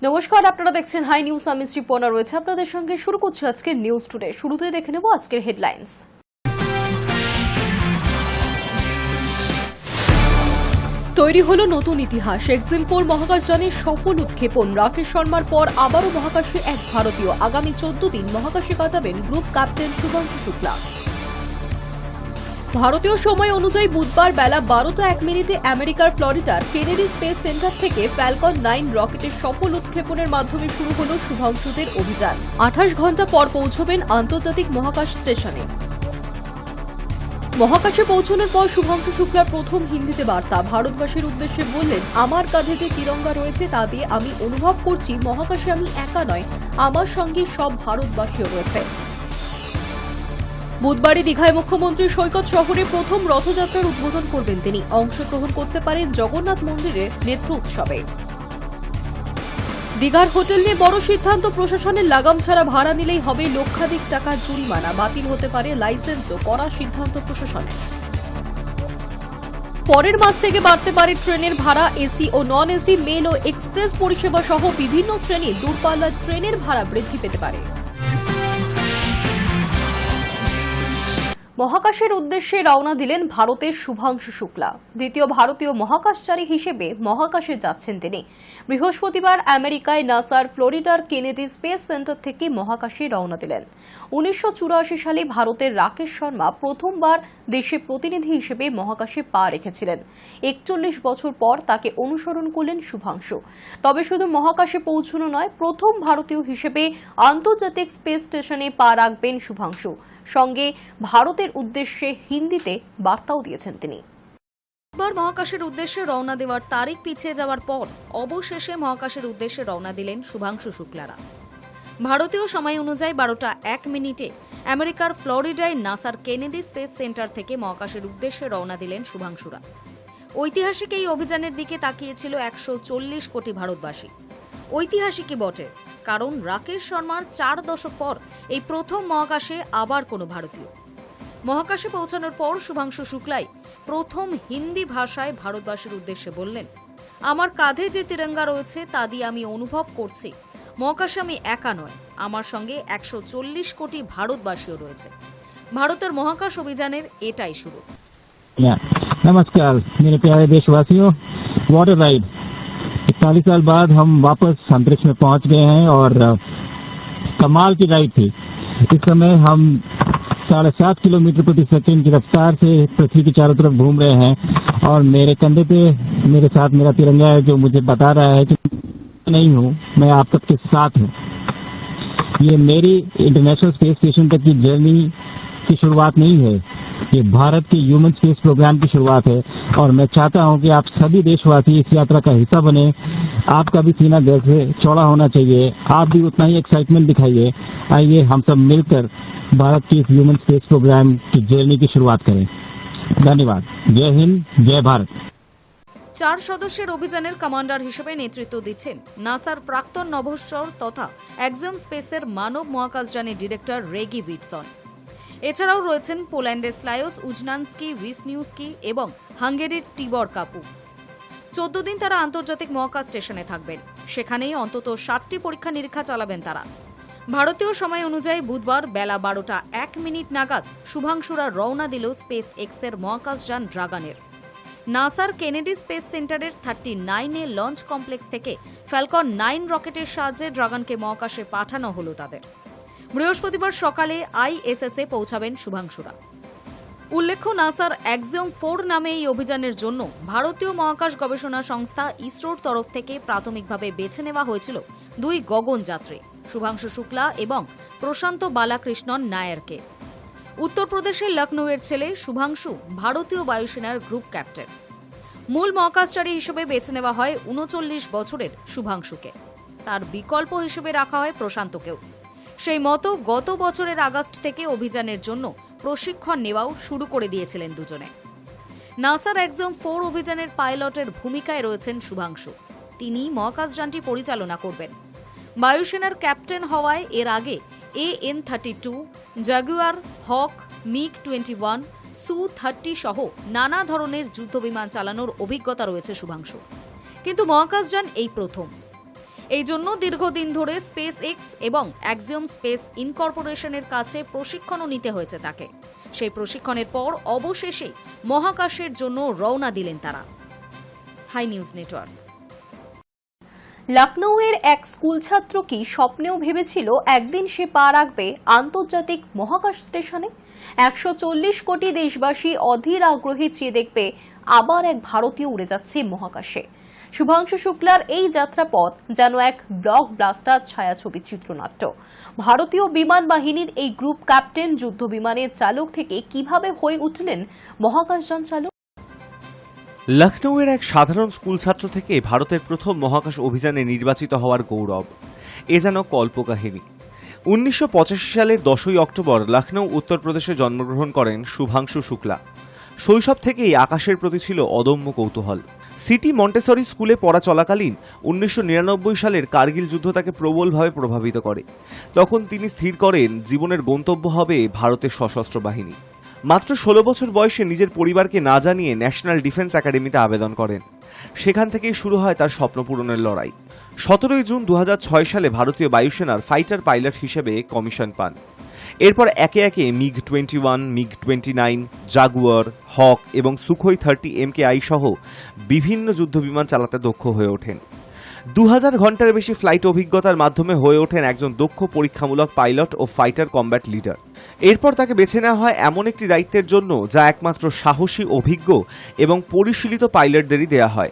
নমস্কার, আপনারা দেখছেন হাই নিউজ। আমি শ্রীপর্ণা রয়েছে আপনাদের সঙ্গে। শুরু করছি আজকের নিউজ টুডে। শুরুতেই দেখে নেব আজকের হেডলাইন্স। তৈরি হলো নতুন ইতিহাস। এক্সিম 4 মহাকাশযানের সফল উৎক্ষেপণ। রাকেশ শর্মার পর আবারও মহাকাশে এক ভারতীয়। আগামী 14 দিন মহাকাশে কাটাবেন গ্রুপ ক্যাপ্টেন শুভাংশু শুক্লা। ভারতীয় সময় অনুযায়ী বুধবার বেলা 12:01 আমেরিকার ফ্লোরিডার কেনেডি স্পেস সেন্টার থেকে ফ্যালকন 9 রকেটের সফল উৎক্ষেপণের মাধ্যমে শুরু হল শুভাংশুদের অভিযান। 28 ঘণ্টা পর পৌঁছবেন আন্তর্জাতিক মহাকাশ স্টেশনে। মহাকাশে পৌঁছানোর পর শুভাংশু শুক্লার প্রথম হিন্দিতে বার্তা। ভারতবাসীর উদ্দেশ্যে বললেন, আমার কাঁধে যে তিরঙ্গা রয়েছে তা দিয়ে আমি অনুভব করছি মহাকাশে আমি একা নয়, আমার সঙ্গে সব ভারতবাসীও রয়েছে। বুধবারই দীঘায় মুখ্যমন্ত্রী সৈকত শহরে প্রথম রথযাত্রার উদ্বোধন করবেন তিনি। অংশগ্রহণ করতে পারেন জগন্নাথ মন্দিরের নেত্র উৎসবে। দীঘার হোটেল নিয়ে বড় সিদ্ধান্ত। প্রশাসনের লাগাম ছাড়া ভাড়া নিলেই হবে লক্ষাধিক টাকার জরিমানা। বাতিল হতে পারে লাইসেন্সও। কড়া সিদ্ধান্ত প্রশাসনের। পরের মাস থেকে বাড়তে পারে ট্রেনের ভাড়া। এসি ও নন এসি, মেল ও এক্সপ্রেস পরিষেবা সহ বিভিন্ন শ্রেণীর দূরপাল্লার ট্রেনের ভাড়া বৃদ্ধি পেতে পারে। মহাকাশের উদ্দেশ্যে রওনা দিলেন ভারতের শুভাংশু শুক্লা। দ্বিতীয় ভারতীয় মহাকাশচারী হিসেবে মহাকাশে যাচ্ছেন তিনি। বৃহস্পতিবার আমেরিকায় নাসার ফ্লোরিডার কেনেডি স্পেস সেন্টার থেকে মহাকাশে রওনা দিলেন। 1984 সালে ভারতের রাকেশ শর্মা প্রথমবার দেশে প্রতিনিধি হিসেবে মহাকাশে পা রেখেছিলেন। 41 বছর পর তাকে অনুসরণ করলেন শুভাংশু। তবে শুধু মহাকাশে পৌঁছানো নয়, প্রথম ভারতীয় হিসেবে আন্তর্জাতিক স্পেস স্টেশনে পা রাখবেন শুভাংশু। সঙ্গে ভারতের উদ্দেশ্যে হিন্দিতে বার্তাও দিয়েছেন তিনি। এবার মহাকাশের উদ্দেশ্যে রওনা দেওয়ার তারিখ পিছিয়ে যাওয়ার পর অবশেষে মহাকাশের উদ্দেশ্যে রওনা দিলেন শুভাংশু শুক্লারা। ভারতীয় সময় অনুযায়ী 12:01 আমেরিকার ফ্লোরিডায় নাসার কেনেডি স্পেস সেন্টার থেকে মহাকাশের উদ্দেশ্যে রওনা দিলেন শুভাংশুরা। ঐতিহাসিক এই অভিযানের দিকে তাকিয়েছিল 140 কোটি ভারতবাসী। ঐতিহাসিকই বটে, কারণ রাকেশ শর্মার 4 দশক পর এই প্রথম মহাকাশে আবার কোনো ভারতীয়। মহাকাশে পৌঁছানোর পর শুভাংশু শুক্লাই প্রথম হিন্দি ভাষায় ভারতবাসীর উদ্দেশ্যে বললেন, আমার কাঁধে যে তিরঙ্গা রয়েছে তা দিয়ে আমি অনুভব করছি মহাকাশে আমি একা নয়, আমার সঙ্গে 140 কোটি ভারতবাসীও রয়েছে। ভারতের মহাকাশ অভিযানের এটাই শুরু। नमस्कार मेरे प्यारे देशवासियों, वाटर राइड 41 साल बाद हम वापस अंतरिक्ष में पहुंच गए हैं और कमाल की राइड थी। इस समय हम 7.5 किलोमीटर प्रति सेकंड की रफ्तार से पृथ्वी के चारों तरफ घूम रहे हैं और मेरे कंधे पे मेरे साथ मेरा तिरंगा है, जो मुझे बता रहा है कि नहीं हूँ, मैं आप सबके साथ हूँ। ये मेरी इंटरनेशनल स्पेस स्टेशन तक की जर्नी की शुरुआत नहीं है, ये भारत के ह्यूमन स्पेस प्रोग्राम की शुरुआत है और मैं चाहता हूं कि आप सभी देशवासी इस यात्रा का हिस्सा बने। आपका भी सीना दिल से चौड़ा होना चाहिए, आप भी उतना ही एक्साइटमेंट दिखाइए। आइए हम सब मिलकर भारत की इस ह्यूमन स्पेस प्रोग्राम की जर्नी की शुरुआत करें। धन्यवाद। जय हिंद, जय भारत। 4 সদস্যের অভিযানের কমান্ডার হিসেবে নেতৃত্ব দিচ্ছেন নাসার প্রাক্তন নভোশ্চর তথা এক্সিম স্পেসের মানব মহাকাশযানের ডিরেক্টর রেগি উইটসন। এছাড়াও রয়েছেন পোল্যান্ডের স্লায়োস উজনানস্কি, ভিসনিউস্কি এবং হাঙ্গেরির টিবর কাপু। 14 দিন তারা আন্তর্জাতিক মহাকাশ স্টেশনে থাকবেন। সেখানেই অন্তত 60টি পরীক্ষা নিরীক্ষা চালাবেন তারা। ভারতীয় সময় অনুযায়ী বুধবার বেলা 12:01 নাগাদ শুভাংশুরা রওনা দিল স্পেস এক্সের মহাকাশযান ড্রাগনের। নাসার কেনেডি স্পেস সেন্টারের 39 লঞ্চ কমপ্লেক্স থেকে ফ্যালকন 9 রকেটের সাহায্যে ড্রাগনকে মহাকাশে পাঠানো হলো তাদের। বৃহস্পতিবার সকালে আইএসএসে পৌঁছাবেন শুভাংশুরা। উল্লেখ্য, নাসার এক্সিম 4 নামে এই অভিযানের জন্য ভারতীয় মহাকাশ গবেষণা সংস্থা ইসরোর তরফ থেকে প্রাথমিকভাবে বেছে নেওয়া হয়েছিল 2 গগনযাত্রী, শুভাংশু শুক্লা এবং প্রশান্ত বালাকৃষ্ণন নায়ারকে। উত্তরপ্রদেশের লখনৌয়ের ছেলে শুভাংশু ভারতীয় বায়ুসেনার গ্রুপ ক্যাপ্টেন। মূল মহাকাশচারী হিসেবে বেছে নেওয়া হয় 39 বছরের শুভাংশুকে। তার বিকল্প হিসেবে রাখা হয় প্রশান্তকেও। সেই মতো গত বছরের আগস্ট থেকে অভিযানের জন্য প্রশিক্ষণ নেওয়াও শুরু করে দিয়েছিলেন দুজনে। নাসার এক্সিম 4 অভিযানের পাইলটের ভূমিকায় রয়েছেন শুভাংশু। তিনি মহাকাশযানটি পরিচালনা করবেন। বায়ুসেনার ক্যাপ্টেন হওয়ায় এর আগে AN-32, জাগুয়ার, হক, MiG-21, Su-30 সহ নানা ধরনের যুদ্ধবিমান চালানোর অভিজ্ঞতা রয়েছে শুভাংশুর। কিন্তু মহাকাশযান এই প্রথম। এই জন্য দীর্ঘদিন ধরে স্পেস এক্স এবং অ্যাক্সিওম স্পেস ইনকর্পোরেশনের কাছে প্রশিক্ষণও নিতে হয়েছে তাকে। সেই প্রশিক্ষণের পর অবশেষে মহাকাশের জন্য রওনা দিলেন তারা। High news network. লখনৌয়ের এক স্কুল ছাত্র কি স্বপ্নেও ভেবেছিল একদিন সে পা রাখবে আন্তর্জাতিক মহাকাশ স্টেশনে? 140 কোটি দেশবাসী অধীর আগ্রহে চেয়ে দেখবে আবার এক ভারতীয় উড়ে যাচ্ছে মহাকাশে। শুভাংশু শুক্লার এই যাত্রাপথ যেন এক ব্লকবাস্টার ছায়াছবি চিত্রনাট্য। ভারতীয় বিমান বাহিনীর এই গ্রুপ ক্যাপ্টেন যুদ্ধ বিমানের চালক থেকে কিভাবে হয়ে উঠলেন মহাকাশযান চালক? লখনৌয়ের এক সাধারণ স্কুল ছাত্র থেকে ভারতের প্রথম মহাকাশ অভিযানে নির্বাচিত হওয়ার গৌরব, এ যেন কল্পকাহিনী। 1985 সালের 10ই অক্টোবর লখনৌ উত্তরপ্রদেশে জন্মগ্রহণ করেন শুভাংশু শুক্লা। শৈশব থেকেই আকাশের প্রতি ছিল অদম্য কৌতূহল। সিটি মন্টেসরি স্কুলে পড়া চলাকালীন 1999 সালের কার্গিল যুদ্ধ তাকে প্রবলভাবে প্রভাবিত করে। তখন তিনি স্থির করেন জীবনের গন্তব্য হবে ভারতের সশস্ত্র বাহিনী। মাত্র 16 বছর বয়সে নিজের পরিবারকে না জানিয়ে ন্যাশনাল ডিফেন্স একাডেমিতে আবেদন করেন। সেখান থেকেই শুরু হয় তার স্বপ্ন পূরণের লড়াই। 17 জুন 2006 সালে ভারতীয় বায়ুসেনার ফাইটার পাইলট হিসেবে কমিশন পান। এরপর একে একে MiG-21, MiG-29, জাগুয়ার, হক এবং সুখোই 30 MKI সহ বিভিন্ন যুদ্ধবিমান চালাতে দক্ষ হয়ে ওঠেন। 2000 ঘন্টার বেশি ফ্লাইট অভিজ্ঞতার মাধ্যমে হয়ে ওঠেন একজন দক্ষ পরীক্ষামূলক পাইলট ও ফাইটার কমব্যাট লিডার। এরপর তাকে বেছে নেওয়া হয় এমন একটি দায়িত্বের জন্য যা একমাত্র সাহসী, অভিজ্ঞ এবং পরিশীলিত পাইলটদেরই দেয়া হয়।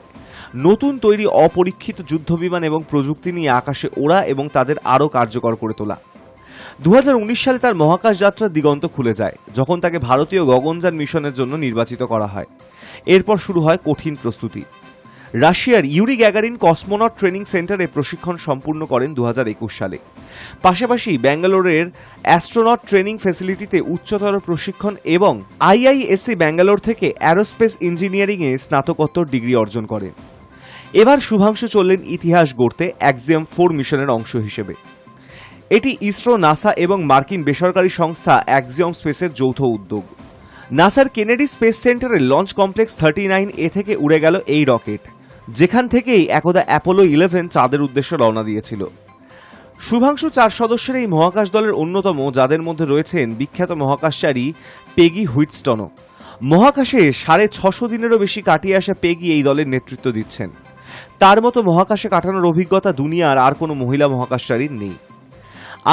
নতুন তৈরি অপরীক্ষিত যুদ্ধবিমান এবং প্রযুক্তি নিয়ে আকাশে ওড়া এবং তাদের আরও কার্যকর করে তোলা। 2019 সালে তার মহাকাশ যাত্রার দিগন্ত খুলে যায় যখন তাকে ভারতীয় গগনযান মিশনের জন্য নির্বাচিত করা হয়। এরপর শুরু হয় কঠিন প্রস্তুতি। রাশিয়ার ইউরি গ্যাগারিন কসমোনট ট্রেনিং সেন্টারে প্রশিক্ষণ সম্পূর্ণ করেন 2021 সালে। পাশাপাশি ব্যাঙ্গালোরের অ্যাস্ট্রোনট ট্রেনিং ফ্যাসিলিটিতে উচ্চতর প্রশিক্ষণ এবং IISc ব্যাঙ্গালোর থেকে অ্যারোস্পেস ইঞ্জিনিয়ারিংয়ে স্নাতকোত্তর ডিগ্রি অর্জন করেন। এবার শুভাংশু চললেন ইতিহাস গড়তে অ্যাক্সিওম 4 মিশনের অংশ হিসেবে। এটি ইসরো, নাসা এবং মার্কিন বেসরকারি সংস্থা অ্যাক্সিওম স্পেসের যৌথ উদ্যোগ। নাসার কেনেডি স্পেস সেন্টারের লঞ্চ কমপ্লেক্স 39A থেকে উড়ে গেল এই রকেট, যেখান থেকেই একদা অ্যাপোলো 11 চাঁদের উদ্দেশ্যে রওনা দিয়েছিল। শুভাংশু 4 সদস্যের এই মহাকাশ দলের অন্যতম, যাদের মধ্যে রয়েছেন বিখ্যাত মহাকাশচারী পেগি হুইটস্টনও। মহাকাশে 650 দিনেরও বেশি কাটিয়ে আসা পেগি এই দলের নেতৃত্ব দিচ্ছেন। তার মতো মহাকাশে কাটানোর অভিজ্ঞতা দুনিয়ার আর কোনো মহিলা মহাকাশচারীর নেই।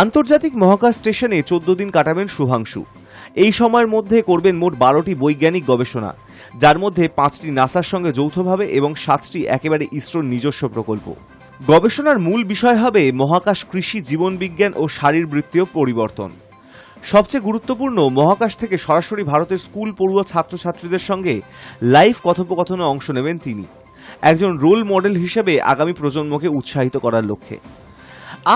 আন্তর্জাতিক মহাকাশ স্টেশনে 14 দিন কাটাবেন শুভাংশু। এই সময়ের মধ্যে করবেন মোট 12টি বৈজ্ঞানিক গবেষণা, যার মধ্যে 5টি নাসার সঙ্গে যৌথভাবে এবং 7টি একেবারে ইসরোর নিজস্ব প্রকল্প। গবেষণার মূল বিষয় হবে মহাকাশ, কৃষি, জীবনবিজ্ঞান ও শারীরবৃত্তীয় পরিবর্তন। সবচেয়ে গুরুত্বপূর্ণ, মহাকাশ থেকে সরাসরি ভারতের স্কুল পড়ুয়া ছাত্রছাত্রীদের সঙ্গে লাইভ কথোপকথনে অংশ নেবেন তিনি, একজন রোল মডেল হিসেবে আগামী প্রজন্মকে উৎসাহিত করার লক্ষ্যে।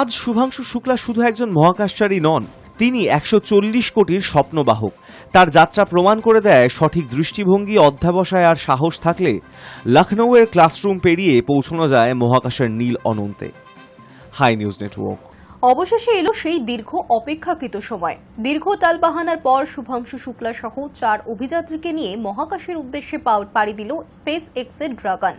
আজ শুভাংশু শুক্লা শুধু একজন মহাকাশচারী নন, তিনি 140 কোটির স্বপ্নবাহক। তার যাত্রা প্রমাণ করে দেয় সঠিক দৃষ্টিভঙ্গি, অধ্যাবসায় আর সাহস থাকলে লখনৌয়ের ক্লাসরুম পেরিয়ে পৌঁছানো যায় মহাকাশের নীল অনন্তে। Hi news network. অবশেষে এলো সেই দীর্ঘ অপেক্ষাকৃত সময়। দীর্ঘ টালবাহানার পর শুভাংশু শুক্লা সহ 4 অভিযাত্রীকে নিয়ে মহাকাশের উদ্দেশ্যে পাড়ি দিল স্পেস এক্সের ড্রাগন।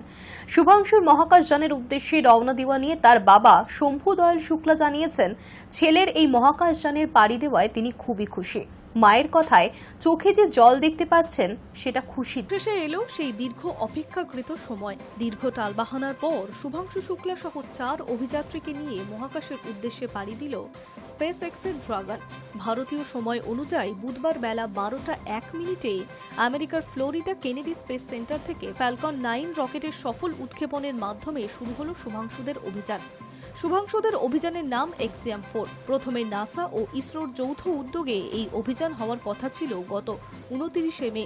শুভাংশুর মহাকাশযানের উদ্দেশ্যে রওনা দেওয়া নিয়ে তার বাবা শম্ভু দয়াল শুক্লা জানিয়েছেন, ছেলের এই মহাকাশযানের পাড়ি দেওয়ায় তিনি খুবই খুশি। মায়ের কথায় চোখে যে জল দেখতে পাচ্ছেন সেটা খুশি। শেষে এলো সেই দীর্ঘ অপেক্ষাকৃত সময়। দীর্ঘ টালবাহানার পর শুভাংশু শুক্লা সহ 4 অভিযাত্রীকে নিয়ে মহাকাশের উদ্দেশ্যে পাড়ি দিল স্পেস এক্সের ড্রাগন। ভারতীয় সময় অনুযায়ী বুধবার বেলা 12টা 1 মিনিটে আমেরিকার ফ্লোরিডা কেনেডি স্পেস সেন্টার থেকে ফ্যালকন 9 রকেটের সফল উৎক্ষেপণের মাধ্যমে শুরু হলো শুভাংশুদের অভিযান। শুভাংশুদের অভিযানের নাম অ্যাক্সিওম 4। প্রথমে নাসা ও ইসরোর যৌথ উদ্যোগে এই অভিযান হওয়ার কথা ছিল গত 29শে মে,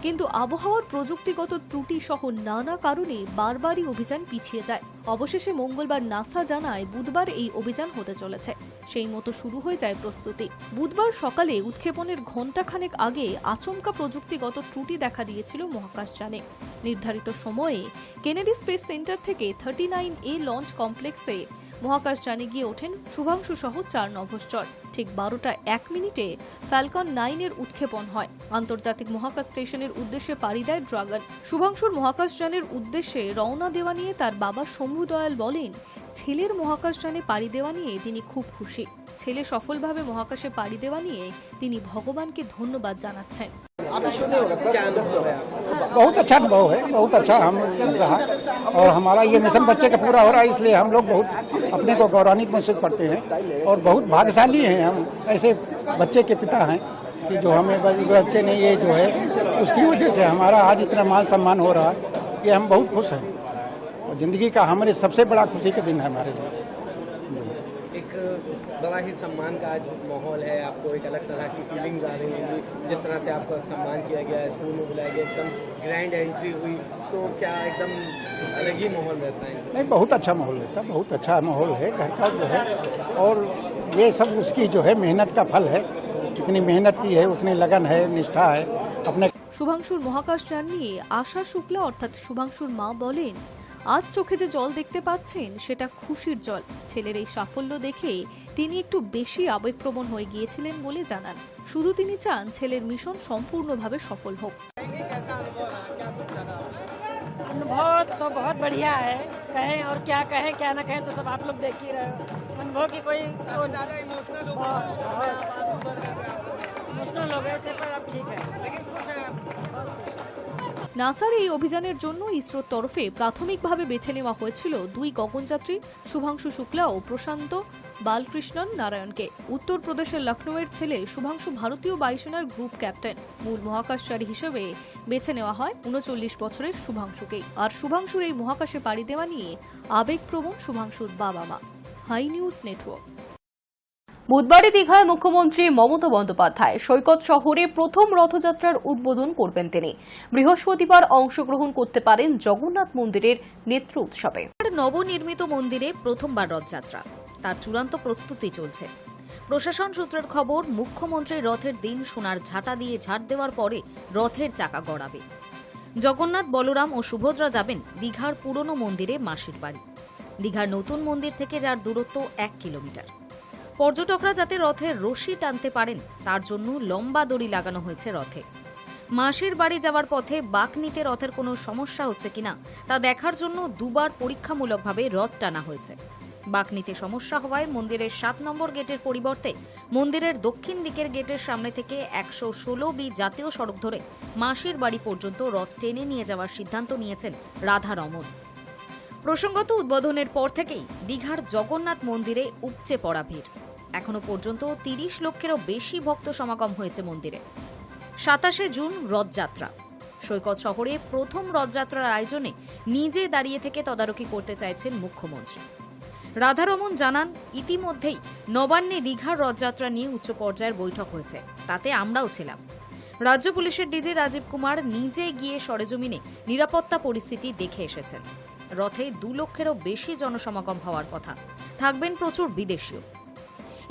কিন্তু আবহাওয়ার প্রযুক্তিগত ত্রুটি সহ নানা কারণে বারবারই অভিযান পিছিয়ে যায়। অবশেষে মঙ্গলবার নাসা জানায় বুধবার এই অভিযান হতে চলেছে। সেই মতো শুরু হয়ে যায় প্রস্তুতি। বুধবার সকালে উৎক্ষেপণের ঘণ্টাখানেক আগে আচমকা প্রযুক্তিগত ত্রুটি দেখা দিয়েছিল মহাকাশযানে। নির্ধারিত সময়ে কেনেডি স্পেস সেন্টার থেকে 39A লঞ্চ কমপ্লেক্সে মহাকাশযানে গিয়ে ওঠেন শুভাংশু সহ 4 নভশ্চর। ঠিক 12টা 1 মিনিটে ফ্যালকন 9 এর উৎক্ষেপণ হয়। আন্তর্জাতিক মহাকাশ স্টেশনের উদ্দেশ্যে পাড়ি দেয় ড্রাগন। শুভাংশুর মহাকাশযানের উদ্দেশ্যে রওনা দেওয়া নিয়ে তার বাবা শম্ভু দয়াল বলেন, ছেলের মহাকাশযানে পাড়ি দেওয়া নিয়ে তিনি খুব খুশি। ছেলে সফলভাবে মহাকাশে পাড়ি দেওয়া নিয়ে তিনি ভগবানকে ধন্যবাদ জানাচ্ছেন। बहुत अच्छा अनुभव है, बहुत अच्छा हम रहा और हमारा ये मिशन बच्चे का पूरा हो रहा है, इसलिए हम लोग बहुत अपने को गौरवान्वित महसूस करते हैं और बहुत भाग्यशाली हैं हम, ऐसे बच्चे के पिता हैं कि जो हमें बच्चे ने ये जो है उसकी वजह से हमारा आज इतना मान सम्मान हो रहा है, ये हम बहुत खुश हैं और ज़िंदगी का हमारे सबसे बड़ा खुशी का दिन है हमारे लिए। एक बड़ा ही सम्मान का आज माहौल है, आपको एक अलग तरह की फीलिंग्स आ रही हैं जिस तरह से आपका सम्मान किया गया, स्कूल में बुलाया गया, एकदम ग्रैंड एंट्री हुई, तो क्या एकदम अलग ही माहौल रहता है? नहीं, बहुत अच्छा माहौल रहता है, बहुत अच्छा माहौल है घर का जो है, और ये सब उसकी जो है मेहनत का फल है। कितनी मेहनत की है उसने, लगन है, निष्ठा है अपने। শুভাংশুর মহাকাশযান নিয়ে আশা শুক্লা অর্থাৎ শুভাংশুর মা বলেন, আজ চোখে যে জল দেখতে পাচ্ছেন সেটা খুশির জল। ছেলের এই সাফল্য দেখে তিনি একটু বেশি আবেগপ্রবণ হয়ে গিয়েছিলেন বলে জানান। শুধু তিনি চান ছেলের মিশন সম্পূর্ণভাবে সফল হোক। अनुभव तो बहुत बढ़िया है, कहें और क्या कहें क्या ना कहें तो सब आप लोग देख ही रहे हो। अनुभव की कोई इमोशनल हो गए थे पर अब ठीक है। নাসার এই অভিযানের জন্য ইসরোর তরফে প্রাথমিকভাবে বেছে নেওয়া হয়েছিল 2 গগনযাত্রী শুভাংশু শুক্লা ও প্রশান্ত বালকৃষ্ণন নারায়ণকে। উত্তরপ্রদেশের লখনৌয়ের ছেলে শুভাংশু ভারতীয় বায়ুসেনার গ্রুপ ক্যাপ্টেন। মূল মহাকাশচারী হিসেবে বেছে নেওয়া হয় 39 বছরের শুভাংশুকে। আর শুভাংশুর এই মহাকাশে পাড়ি দেওয়া নিয়ে আবেগপ্রবণ শুভাংশুর বাবা মা। High news network. বুধবারই দীঘায় মুখ্যমন্ত্রী মমতা বন্দ্যোপাধ্যায় সৈকত শহরে প্রথম রথযাত্রার উদ্বোধন করবেন। তিনি বৃহস্পতিবার অংশগ্রহণ করতে পারেন জগন্নাথ মন্দিরের নেত্র উৎসবে। নবনির্মিত মন্দিরে প্রথমবার রথযাত্রা, তার চূড়ান্ত প্রস্তুতি চলছে। প্রশাসন সূত্রের খবর, মুখ্যমন্ত্রী রথের দিন সোনার ঝাঁটা দিয়ে ঝাড় দেওয়ার পরে রথের চাকা গড়াবে। জগন্নাথ, বলরাম ও সুভদ্রা যাবেন দীঘার পুরনো মন্দিরে মাসির বাড়ি। দীঘার নতুন মন্দির থেকে যার দূরত্ব 1 কিলোমিটার। পর্যটকরা যাতে রথের রশি টানতে পারেন তার জন্য লম্বা দড়ি লাগানো হয়েছে রথে। মাসির বাড়ি যাওয়ার পথে বাঁকনিতে রথের কোনো সমস্যা হচ্ছে কিনা তা দেখার জন্য দুবার পরীক্ষামূলকভাবে রথ টানা হয়েছে। বাঁকনিতে সমস্যা হওয়ায় মন্দিরের 7 নম্বর গেটের পরিবর্তে মন্দিরের দক্ষিণ দিকের গেটের সামনে থেকে 116B জাতীয় সড়ক ধরে মাসির বাড়ি পর্যন্ত রথ টেনে নিয়ে যাওয়ার সিদ্ধান্ত নিয়েছেন রাধা রমন। প্রসঙ্গত, উদ্বোধনের পর থেকেই দীঘার জগন্নাথ মন্দিরে উপচে পড়া ভিড়। এখনো পর্যন্ত 30 লক্ষেরও বেশি ভক্ত সমাগম হয়েছে মন্দিরে। 27শে জুন রথযাত্রা। সৈকত শহরে প্রথম রথযাত্রার আয়োজনে নিজে দাঁড়িয়ে থেকে তদারকি করতে চাইছেন মুখ্যমন্ত্রী। রাধারমন জানান, ইতিমধ্যেই নবান্নে দীঘার রথযাত্রা নিয়ে উচ্চ পর্যায়ের বৈঠক হয়েছে, তাতে আমরাও ছিলাম। রাজ্য পুলিশের ডিজি রাজীব কুমার নিজে গিয়ে সরেজমিনে নিরাপত্তা পরিস্থিতি দেখে এসেছেন। রথে 2 লক্ষেরও বেশি জনসমাগম হওয়ার কথা, থাকবেন প্রচুর বিদেশীয়।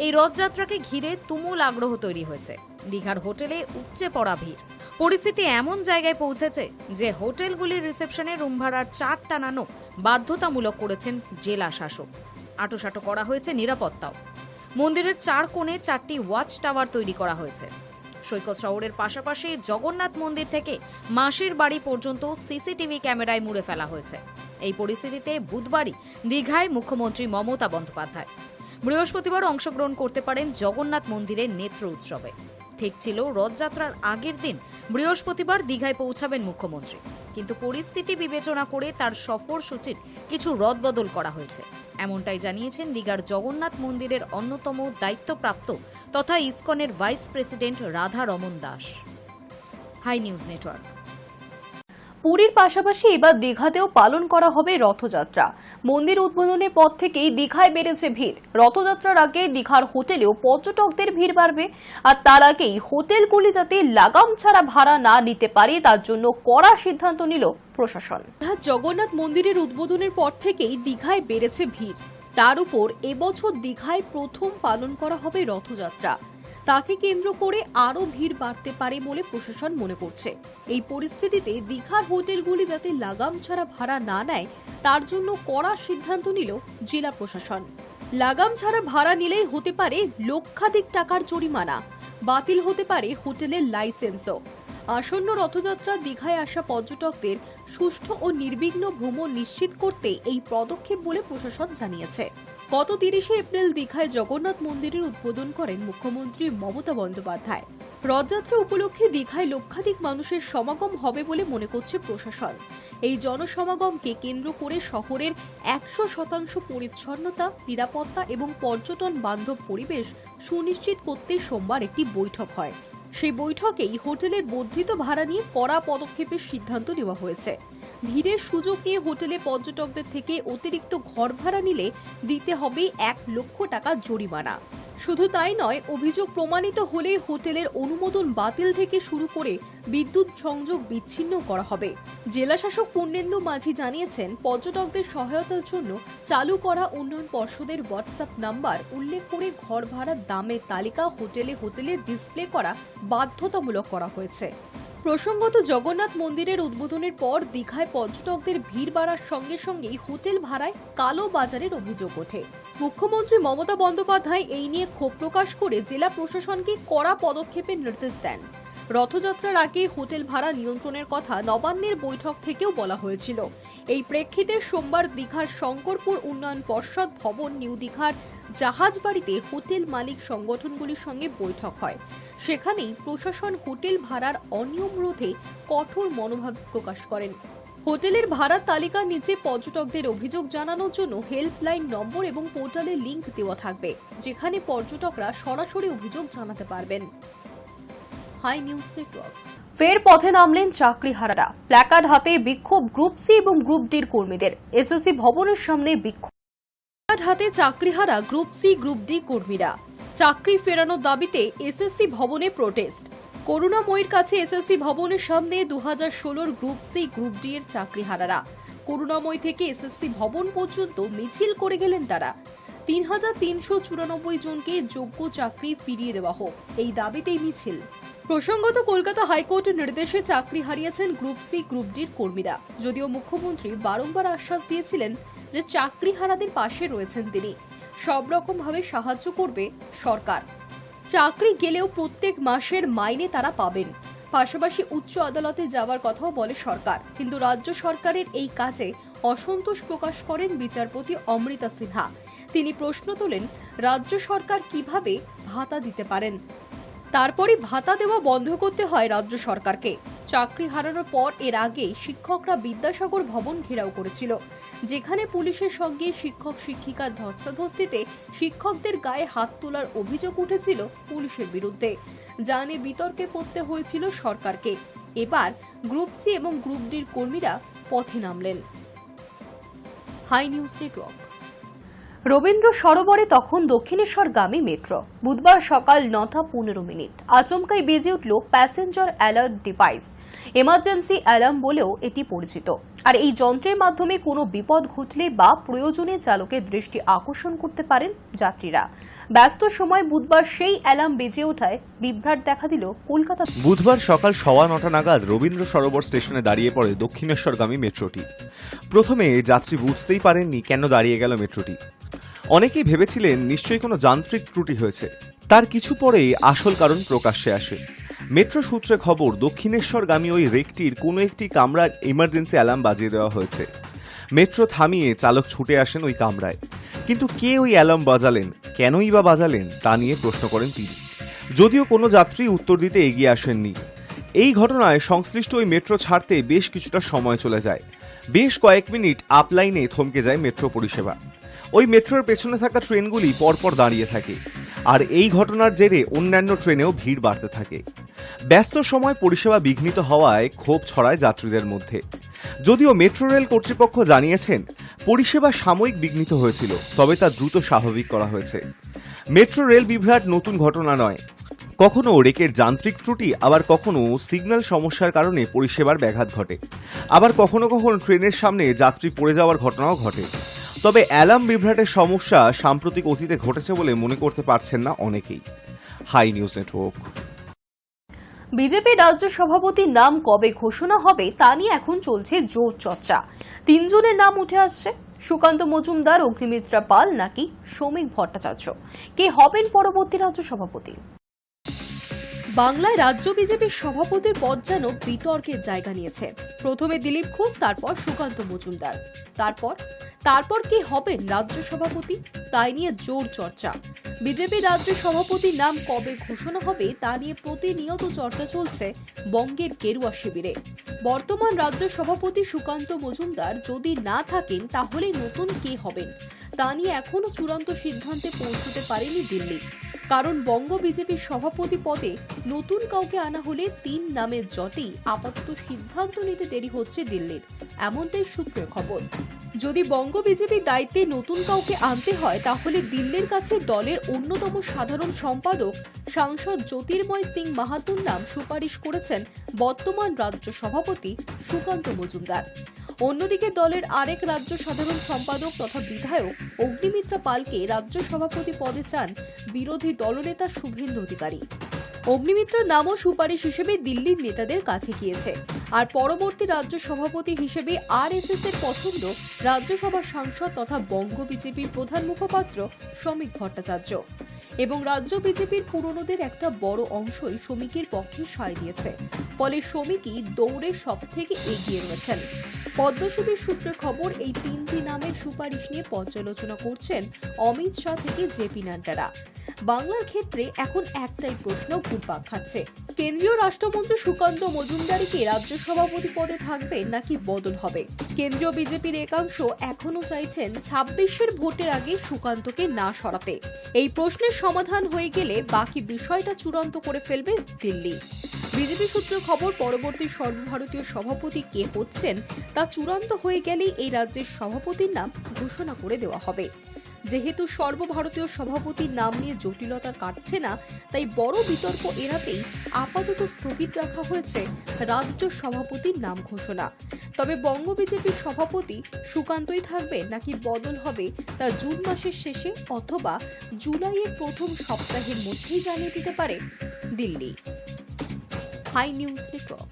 এই রথযাত্রাকে ঘিরে তুমুল আগ্রহ তৈরি হয়েছে। দীঘার হোটেলে উপচে পড়া ভিড়। পরিস্থিতি এমন জায়গায় পৌঁছেছে যে হোটেলগুলির রিসেপশনে রুম ভাড়ার চার্ট টানানো বাধ্যতামূলক করেছেন জেলা শাসক। আঁটোসাঁটো করা হয়েছে নিরাপত্তাও। মন্দিরের 4 কোণে 4টি ওয়াচ টাওয়ার তৈরি করা হয়েছে। সৈকত শহরের পাশাপাশি জগন্নাথ মন্দির থেকে মাসির বাড়ি পর্যন্ত সিসিটিভি ক্যামেরায় মুড়ে ফেলা হয়েছে। এই পরিস্থিতিতে বুধবারই দীঘায় মুখ্যমন্ত্রী মমতা বন্দ্যোপাধ্যায় বৃহস্পতিবার অংশগ্রহণ করতে পারেন জগন্নাথ মন্দিরের নেত্র উৎসবে। ঠিক ছিল রথযাত্রার আগের দিন বৃহস্পতিবার দীঘায় পৌঁছাবেন মুখ্যমন্ত্রী, কিন্তু পরিস্থিতি বিবেচনা করে তার সফর সূচির কিছু রদবদল করা হয়েছে। এমনটাই জানিয়েছেন দীঘার জগন্নাথ মন্দিরের অন্যতম দায়িত্বপ্রাপ্ত তথা ইসকনের vice president Radha Raman Das. Hi news network. পুরীর পাশাপাশি এবার দীঘাতেও পালন করা হবে রথযাত্রা। মন্দির উদ্বোধনের পর থেকেই দীঘায় বেড়েছে ভিড়। রথযাত্রার আগে দীঘার হোটেলেও পর্যটকদের ভিড় বাড়বে। আর তার আগেই হোটেলগুলি যাতে লাগাম ছাড়া ভাড়া না নিতে পারে তার জন্য কড়া সিদ্ধান্ত নিল প্রশাসন। জগন্নাথ মন্দিরের উদ্বোধনের পর থেকেই দীঘায় বেড়েছে ভিড়। তার উপর এবছর দীঘায় প্রথম পালন করা হবে রথযাত্রা। তাকে কেন্দ্র করে আরও ভিড় বাড়তে পারে বলে প্রশাসন মনে করছে। এই পরিস্থিতিতে দীঘার হোটেলগুলি যাতে লাগাম ছাড়া ভাড়া না নেয় তার জন্য কড়া সিদ্ধান্ত নিল জেলা প্রশাসন। লাগাম ছাড়া ভাড়া নিলেই হতে পারে লক্ষাধিক টাকার জরিমানা, বাতিল হতে পারে হোটেলের লাইসেন্সও। আসন্ন রথযাত্রা দীঘায় আসা পর্যটকদের সুষ্ঠু ও নির্বিঘ্ন ভ্রমণ নিশ্চিত করতে এই পদক্ষেপ বলে প্রশাসন জানিয়েছে। গত 30শে এপ্রিল দীঘায় জগন্নাথ মন্দিরের উদ্বোধন করেন মুখ্যমন্ত্রী মমতা বন্দ্যোপাধ্যায়। রথযাত্রা উপলক্ষে দীঘায় লক্ষাধিক মানুষের সমাগম হবে বলে মনে করছে প্রশাসন। এই জনসমাগমকে কেন্দ্র করে শহরের 100% পরিচ্ছন্নতা, নিরাপত্তা এবং পর্যটন বান্ধব পরিবেশ সুনিশ্চিত করতে সোমবার একটি বৈঠক হয়। সেই বৈঠকেই হোটেলের বর্ধিত ভাড়া নিয়ে কড়া পদক্ষেপের সিদ্ধান্ত নেওয়া হয়েছে। ভিড়ের সুযোগ নিয়ে হোটেলে পর্যটকদের থেকে অতিরিক্ত ঘর ভাড়া নিলে দিতে হবে 1 লক্ষ টাকা জরিমানা। শুধু তাই নয়, অভিযোগ প্রমাণিত হলে হোটেলের অনুমোদন বাতিল থেকে শুরু করে বিদ্যুৎ সংযোগ বিচ্ছিন্ন করা হবে। জেলাশাসক পূর্ণেন্দু মাঝি জানিয়েছেন, পর্যটকদের সহায়তার জন্য চালু করা উন্নয়ন পর্ষদের হোয়াটসঅ্যাপ নাম্বার উল্লেখ করে ঘর ভাড়ার দামের তালিকা হোটেলে ডিসপ্লে করা বাধ্যতামূলক করা হয়েছে। প্রসঙ্গত, জগন্নাথ মন্দিরের উদ্বোধনের পর দীঘায় পর্যটকদের ভিড় বাড়ার সঙ্গে সঙ্গেই হোটেল ভাড়ায় কালো বাজারের অভিযোগ ওঠে। মুখ্যমন্ত্রী মমতা বন্দ্যোপাধ্যায় এই নিয়ে ক্ষোভ প্রকাশ করে জেলা প্রশাসনকে কড়া পদক্ষেপের নির্দেশ দেন। রথযাত্রার আগে হোটেল ভাড়া নিয়ন্ত্রণের কথা নবান্নের বৈঠক থেকেও বলা হয়েছিল। এই প্রেক্ষিতে সোমবার দীঘার শঙ্করপুর উন্নয়ন পর্ষদ ভবন নিউ দীঘার জাহাজবাড়িতে হোটেল মালিক সংগঠনগুলির সঙ্গে বৈঠক হয়। সেখানেই প্রশাসন হোটেল ভাড়ার অনিয়ম রোধে কঠোর মনোভাব প্রকাশ করেন। হোটেলের ভাড়ার তালিকার নিচে পর্যটকদের অভিযোগ জানানোর জন্য হেল্পলাইন নম্বর এবং পোর্টালের লিংক দেওয়া থাকবে, যেখানে পর্যটকরা সরাসরি অভিযোগ জানাতে পারবেন। Hi news Network. ফের পথে নামলেন চাকরিহারারা। প্ল্যাকার্ড হাতে বিক্ষোভ গ্রুপ সি এবং গ্রুপ ডির কর্মীদের। এসএসসি ভবনের সামনে বিক্ষোভ। প্ল্যাকার্ড হাতে চাকরিহারা গ্রুপ সি গ্রুপ ডি কর্মীরা। চাকরি ফেরানোর দাবিতে এসএসসি ভবনে প্রোটেস্ট। করুণাময়ীর কাছে এসএসসি ভবনের সামনে 2016 গ্রুপ সি গ্রুপ ডি এর চাকরিহারারা। করুণাময়ী থেকে এসএসসি ভবন পর্যন্ত মিছিল করে গেলেন তারা। 3394 জনকে যোগ্য চাকরি ফিরিয়ে দেওয়া হোক, এই দাবিতেই মিছিল। প্রসঙ্গত, কলকাতা হাইকোর্টের নির্দেশে চাকরি হারিয়েছেন গ্রুপ সি গ্রুপ ডির কর্মীরা। যদিও মুখ্যমন্ত্রী বারংবার আশ্বাস দিয়েছিলেন যে চাকরিহারাদের পাশে রয়েছেন তিনি, সব রকম ভাবে সাহায্য করবে সরকার। চাকরি গেলেও প্রত্যেক মাসের মাইনে তারা পাবেন। পাশাপাশি উচ্চ আদালতে যাওয়ার কথাও বলে সরকার। কিন্তু রাজ্য সরকারের এই কাজে অসন্তোষ প্রকাশ করেন বিচারপতি অমৃতা সিনহা। তিনি প্রশ্ন তোলেন, রাজ্য সরকার কিভাবে ভাতা দিতে পারেন? তারপরে ভাতা দেওয়া বন্ধ করতে হয় রাজ্য সরকারকে। চাকরি হারানোর পর এর আগে শিক্ষকরা বিদ্যাসাগর ভবন ঘেরাও করেছিল, যেখানে পুলিশের সঙ্গে শিক্ষক শিক্ষিকার ধস্তাধস্তিতে শিক্ষকদের গায়ে হাত তোলার অভিযোগ উঠেছিল পুলিশের বিরুদ্ধে, যা নিয়ে বিতর্কে পড়তে হয়েছিল সরকারকে। এবার গ্রুপ সি এবং গ্রুপ ডির কর্মীরা পথে নামলেন। Hi news network. রবীন্দ্র সরোবরে তখন দক্ষিণেশ্বরগামী মেট্রো। বুধবার সকাল 9:15 আচমকাই বেজে উঠল passenger alert device. Emergency alarm বলেও এটি পরিচিত। আর এই যন্ত্রের মাধ্যমে কোনো বিপদ ঘটলে বা প্রয়োজনে চালকের দৃষ্টি আকর্ষণ করতে পারেন যাত্রীরা। ব্যস্ত সময় বুধবার সেই অ্যালার্ম বেজে ওঠায় বিভ্রাট দেখা দিল কলকাতা। বুধবার সকাল 9:15 নাগাদ রবীন্দ্র সরোবর স্টেশনে দাঁড়িয়ে পড়ে দক্ষিণেশ্বরগামী মেট্রোটি। প্রথমে যাত্রী বুঝতেই পারেননি কেন দাঁড়িয়ে গেল মেট্রোটি। অনেকেই ভেবেছিলেন নিশ্চয়ই কোনো যান্ত্রিক ত্রুটি হয়েছে। তার কিছু পরেই আসল কারণ প্রকাশ্যে আসে। মেট্রো সূত্রে খবর, দক্ষিণেশ্বরগামী ওই রেকটির কোনো একটি কামরার ইমার্জেন্সি অ্যালার্ম বাজিয়ে দেওয়া হয়েছে। মেট্রো থামিয়ে চালক ছুটে আসেন ওই কামরায়। কিন্তু কে ওই অ্যালার্ম বাজালেন, কেনই বা বাজালেন, তা নিয়ে প্রশ্ন করেন তিনি। যদিও কোনো যাত্রী উত্তর দিতে এগিয়ে আসেননি। এই ঘটনায় সংশ্লিষ্ট ওই মেট্রো ছাড়তে বেশ কিছুটা সময় চলে যায়। বেশ কয়েক মিনিট আপলাইনে থমকে যায় মেট্রো পরিষেবা। ওই মেট্রোর পেছনে থাকা ট্রেনগুলি পরপর দাঁড়িয়ে থাকে। আর এই ঘটনার জেরে অন্যান্য ট্রেনেও ভিড় বাড়তে থাকে। ব্যস্ত সময় পরিষেবা বিঘ্নিত হওয়ায় ক্ষোভ ছড়ায় যাত্রীদের মধ্যে। যদিও মেট্রো রেল কর্তৃপক্ষ জানিয়েছেন পরিষেবা সাময়িক বিঘ্নিত হয়েছিল, তবে তা দ্রুত স্বাভাবিক করা হয়েছে। মেট্রো রেল বিভ্রাট নতুন ঘটনা নয়। কখনো রেকের যান্ত্রিক ত্রুটি, আবার কখনো সিগন্যাল সমস্যার কারণে পরিষেবার ব্যাঘাত ঘটে, আবার কখনো কখনো ট্রেনের সামনে যাত্রী পড়ে যাওয়ার ঘটনাও ঘটে। তবে অ্যালার্ম বিভ্রাটের সমস্যা সাম্প্রতিক অতীতে ঘটেছে বলে মনে করতে পারছেন না অনেকেই। High news network. বিজেপি রাজ্য সভাপতির নাম কবে ঘোষণা হবে তা নিয়ে এখন চলছে জোর চর্চা। 3 জনের নাম উঠে আসছে, সুকান্ত মজুমদার, অগ্নিমিত্রা পাল নাকি শ্রমিক ভট্টাচার্য। কে হবেন পরবর্তী রাজ্য সভাপতি? বাংলায় রাজ্য বিজেপির সভাপতির পদ যেন বিতর্কের জায়গা নিয়েছে। প্রথমে দিলীপ ঘোষ, তারপর সুকান্ত মজুমদার, তারপর কি হবেন রাজ্য সভাপতি, তাই নিয়ে জোর চর্চা। বিজেপি রাজ্য সভাপতির নাম কবে ঘোষণা হবে তা নিয়ে প্রতিনিয়ত চর্চা চলছে বঙ্গের গেরুয়া শিবিরে। বর্তমান রাজ্য সভাপতি সুকান্ত মজুমদার যদি না থাকেন তাহলে নতুন কে হবেন তা নিয়ে এখনো চূড়ান্ত সিদ্ধান্তে পৌঁছতে পারেনি দিল্লি। কারণ বঙ্গ বিজেপির সভাপতি পদে নতুন কাউকে আনা হলে 3 নামের জটেই আপাতত সিদ্ধান্ত নিতে দেরি হচ্ছে দিল্লির, এমনটাই সূত্রের খবর। যদি বঙ্গ বিজেপির দায়িত্বে নতুন কাউকে আনতে হয় তাহলে দিল্লির কাছে দলের অন্যতম সাধারণ সম্পাদক সাংসদ জ্যোতির্ময় সিং মাহাতোর নাম সুপারিশ করেছেন বর্তমান রাজ্য সভাপতি সুকান্ত মজুমদার। অন্যদিকে দলের আরেক রাজ্য সাধারণ সম্পাদক তথা বিধায়ক অগ্নিমিত্রা পালকে রাজ্য সভাপতি পদে চান বিরোধী দলনেতা শুভেন্দু অধিকারী। অগ্নিমিত্রার নামও সুপারিশ হিসেবে দিল্লির নেতাদের কাছে গিয়েছে। আর পরবর্তী রাজ্য সভাপতি হিসেবে আরএসএস এর পছন্দ রাজ্যসভার সাংসদ তথা বঙ্গ বিজেপির প্রধান মুখপাত্র শ্রমিক ভট্টাচার্য। এবং রাজ্য বিজেপির পুরনোদের একটা বড় অংশই শ্রমিকের পক্ষে সায় দিয়েছে, ফলে শ্রমিকই দৌড়ে সব থেকে এগিয়ে রয়েছেন। পদ্মশিবির সূত্রে খবর, এই 3টি নামের সুপারিশ নিয়ে পর্যালোচনা করছেন অমিত শাহ থেকে জেপি নাড্ডারা। বাংলার ক্ষেত্রে এখন একটাই প্রশ্ন ঘুরপাক খাচ্ছে, কেন্দ্রীয় রাষ্ট্রমন্ত্রী সুকান্ত মজুমদারই কি রাজ্য সভাপতি পদে থাকবে নাকি বদল হবে? কেন্দ্রীয় বিজেপির একাংশ এখনো চাইছেন 26-এর ভোটের আগে সুকান্তকে না সরাতে। এই প্রশ্নের সমাধান হয়ে গেলে বাকি বিষয়টা চূড়ান্ত করে ফেলবে দিল্লি। বিজেপি সূত্রে খবর, পরবর্তী সর্বভারতীয় সভাপতি কে হচ্ছেন তা চূড়ান্ত হয়ে গেলেই এই রাজ্যের সভাপতির নাম ঘোষণা করে দেওয়া হবে। যেহেতু সর্বভারতীয় সভাপতির নাম নিয়ে জটিলতা কাটছে না, তাই বড় বিতর্ক এড়াতেই আপাতত স্থগিত রাখা হয়েছে রাজ্য সভাপতির নাম ঘোষণা। তবে বঙ্গ বিজেপির সভাপতি সুকান্তই থাকবে নাকি বদল হবে তা জুন মাসের শেষে অথবা জুলাইয়ের প্রথম সপ্তাহের মধ্যেই জানিয়ে দিতে পারে দিল্লি। High news network.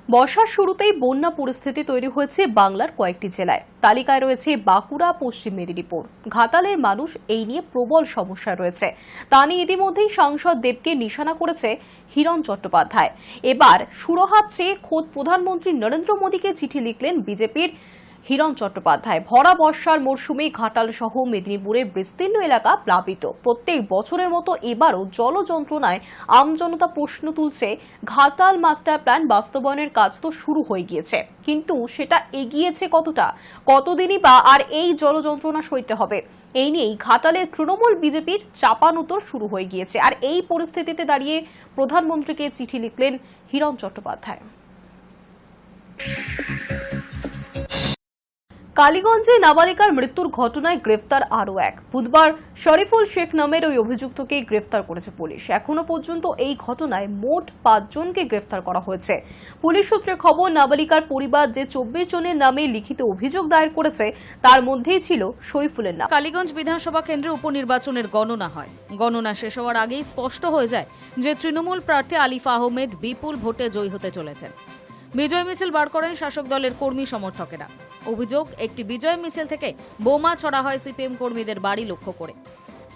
বর্ষার শুরুতেই বন্যা পরিস্থিতি তৈরি হয়েছে বাংলার কয়েকটি জেলায়। তালিকায় রয়েছে বাঁকুড়া, পশ্চিম মেদিনীপুর। ঘাটালের মানুষ এই নিয়ে প্রবল সমস্যা রয়েছে, তা নিয়ে ইতিমধ্যেই সাংসদ দেবকে নিশানা করেছে হিরণ চট্টোপাধ্যায়। এবার সুরহাত চেয়ে খোদ প্রধানমন্ত্রী নরেন্দ্র মোদীকে চিঠি লিখলেন বিজেপির হিরণ চট্টোপাধ্যায়। ভরা বর্ষার মরশুমে ঘাটাল সহ মেদিনীপুরের বিস্তীর্ণ এলাকা প্লাবিত। প্রত্যেক বছরের মতো এবারও জল যন্ত্রণায় আমজনতা প্রশ্ন তুলছে। ঘাটাল মাস্টার প্ল্যান বাস্তবায়নের কাজ তো শুরু হয়ে গিয়েছে, কিন্তু সেটা এগিয়েছে কতটা, কতদিনই বা আর এই জল যন্ত্রণা সইতে হবে? এই নিয়েই ঘাটালের তৃণমূল বিজেপির চাপানুতর শুরু হয়ে গিয়েছে। আর এই পরিস্থিতিতে দাঁড়িয়ে প্রধানমন্ত্রীকে চিঠি লিখলেন হিরণ চট্টোপাধ্যায়। কালীগঞ্জে নাবালিকার মৃত্যুর ঘটনায় গ্রেফতার আরও এক। বুধবার শরীফুল শেখ নামের ওই অভিযুক্তকে গ্রেফতার করেছে পুলিশ। এখনো পর্যন্ত এই ঘটনায় মোট 5 জনকে গ্রেফতার করা হয়েছে। পুলিশ সূত্রে খবর, নাবালিকার পরিবার যে 24 জনের নামে লিখিত অভিযোগ দায়ের করেছে তার মধ্যেই ছিল শরীফুলের নাম। কালীগঞ্জ বিধানসভা কেন্দ্রে উপনির্বাচনের গণনা হয়। গণনা শেষ হওয়ার আগেই স্পষ্ট হয়ে যায় যে তৃণমূল প্রার্থী আলিফ আহমেদ বিপুল ভোটে জয়ী হতে চলেছেন। বিজয় মিছিল বার করেন শাসক দলের কর্মী সমর্থকেরা। অভিযোগ, একটি বিজয় মিছিল থেকে বোমা ছড়া হয় সিপিএম কর্মীদের বাড়ি লক্ষ্য করে।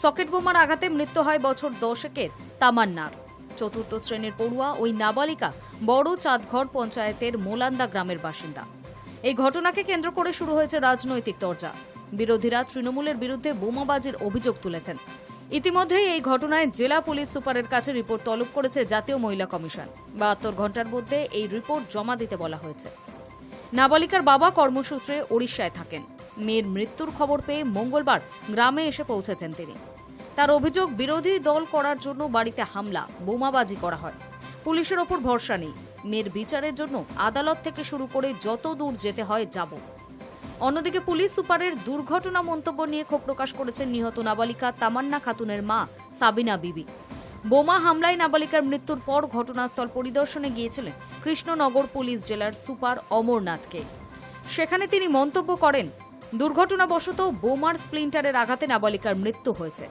সকেট বোমার আঘাতে মৃত্যু হয় বছর 10-এর তামান্নার। 4র্থ শ্রেণীর পড়ুয়া ওই নাবালিকা বড় চাঁদঘর পঞ্চায়েতের মোলান্দা গ্রামের বাসিন্দা। এই ঘটনাকে কেন্দ্র করে শুরু হয়েছে রাজনৈতিক তরজা। বিরোধীরা তৃণমূলের বিরুদ্ধে বোমাবাজির অভিযোগ তুলেছেন। ইতিমধ্যেই এই ঘটনায় জেলা পুলিশ সুপারের কাছে রিপোর্ট তলব করেছে জাতীয় মহিলা কমিশন। 72 ঘন্টার মধ্যে এই রিপোর্ট জমা দিতে বলা হয়েছে। নাবালিকার বাবা কর্মসূত্রে ওড়িশায় থাকেন। মেয়ের মৃত্যুর খবর পেয়ে মঙ্গলবার গ্রামে এসে পৌঁছেছেন তিনি। তার অভিযোগ, বিরোধী দল করার জন্য বাড়িতে হামলা, বোমাবাজি করা হয়। পুলিশের ওপর ভরসা নেই। মেয়ের বিচারের জন্য আদালত থেকে শুরু করে যত দূর যেতে হয় যাব। অন্যদিকে পুলিশ সুপারের দুর্ঘটনা মন্তব্য নিয়ে ক্ষোভ প্রকাশ করেছেন নিহত নাবালিকা তামান্না খাতুনের মা সাবিনা বিবি। বোমা হামলায় নাবালিকার মৃত্যুর পর ঘটনাস্থল পরিদর্শনে গিয়েছিলেন কৃষ্ণনগর পুলিশ জেলার সুপার অমরনাথকে। সেখানে তিনি মন্তব্য করেন, দুর্ঘটনাবশত বোমার স্প্লিন্টারের আঘাতে নাবালিকার মৃত্যু হয়েছে।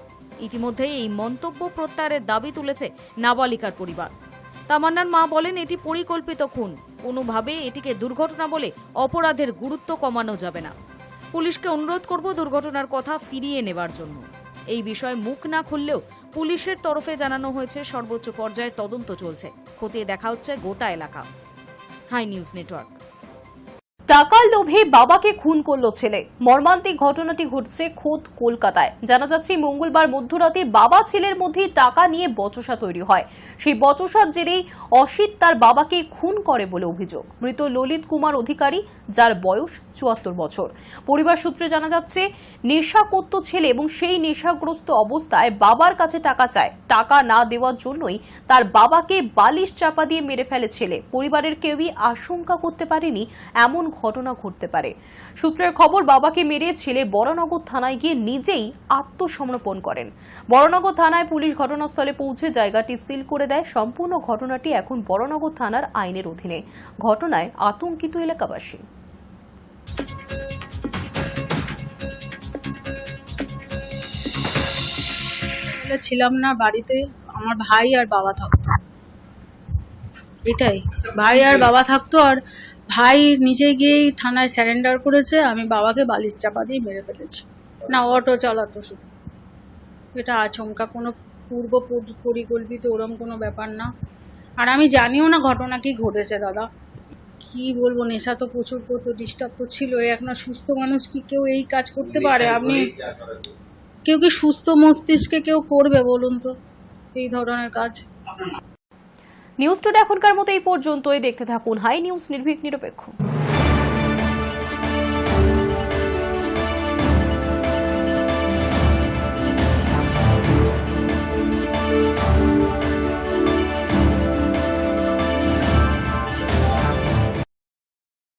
ইতিমধ্যেই এই মন্তব্য প্রত্যাহারের দাবি তুলেছে নাবালিকার পরিবার। তামান্নার মা বলেন, এটি পরিকল্পিত খুন, কোনোভাবে এটিকে দুর্ঘটনা বলে অপরাধের গুরুত্ব কমানো যাবে না। পুলিশকে অনুরোধ করব দুর্ঘটনার কথা ফিরিয়ে নেবার জন্য। এই বিষয়ে মুখ না খুললেও পুলিশের তরফে জানানো হয়েছে সর্বোচ্চ পর্যায়ের তদন্ত চলছে। খতিয়ে দেখা হচ্ছে গোটা এলাকা। Hi news Network. টাকার লোভে বাবাকে খুন করল ছেলে। মর্মান্তিক ঘটনাটি ঘটছে খোদ কলকাতায়। জানা যাচ্ছে মঙ্গলবার মধ্যরাতে বাবা ছেলের মধ্যে টাকা নিয়ে বচসা তৈরি হয়। সেই বচসার জেরেই অসিত তার বাবাকে খুন করে বলে অভিযোগ। মৃত ললিত কুমার অধিকারী, যার বয়স ৭৪ বছর। পরিবার সূত্রে জানা যাচ্ছে নেশা করত ছেলে এবং সেই নেশাগ্রস্ত অবস্থায় বাবার কাছে টাকা চায়। টাকা না দেওয়ার জন্যই তার বাবাকে বালিশ চাপা দিয়ে মেরে ফেলে ছেলে। পরিবারের কেউই আশঙ্কা করতে পারেনি এমন ঘটনা ঘটতে পারে। সূত্রের খবর, বাবাকে মেরে ছেলে বরানগর থানায় গিয়ে নিজেই আত্মসমর্পণ করেন। বরানগর থানায় পুলিশ ঘটনাস্থলে পৌঁছে জায়গাটি সিল করে দেয়। সম্পূর্ণ ঘটনাটি এখন বরানগর থানার আইনের অধীনে। ঘটনায় আতঙ্কিত এলাকাবাসী। ছিলাম না বাড়িতে, আমার ভাই আর বাবা থাকতো, এটাই। ভাই আর বাবা থাকতো, আর ভাই নিজে গিয়েই থানায় স্যারেন্ডার করেছে। আমি বাবাকে বালিশ চাপা দিয়ে মেরে ফেলেছি। না, অটো চালাতো শুধু। এটা আচমকা, কোনো পূর্ব পরিকল্পিত ওরম কোনো ব্যাপার না। আর আমি জানিও না ঘটনা কি ঘটেছে দাদা। কি বলবো, নেশা তো প্রচুর করতো, ডিস্টার্ব তো ছিল। এখন সুস্থ মানুষ কি কেউ এই কাজ করতে পারে? আপনি কেউ কি সুস্থ মস্তিষ্কে কেউ করবে বলুন তো এই ধরনের কাজ? নিউজ টুডে এখনকার মতো এই পর্যন্তই। দেখতে থাকুন হাই নিউজ, নির্ভীক নিরপেক্ষ।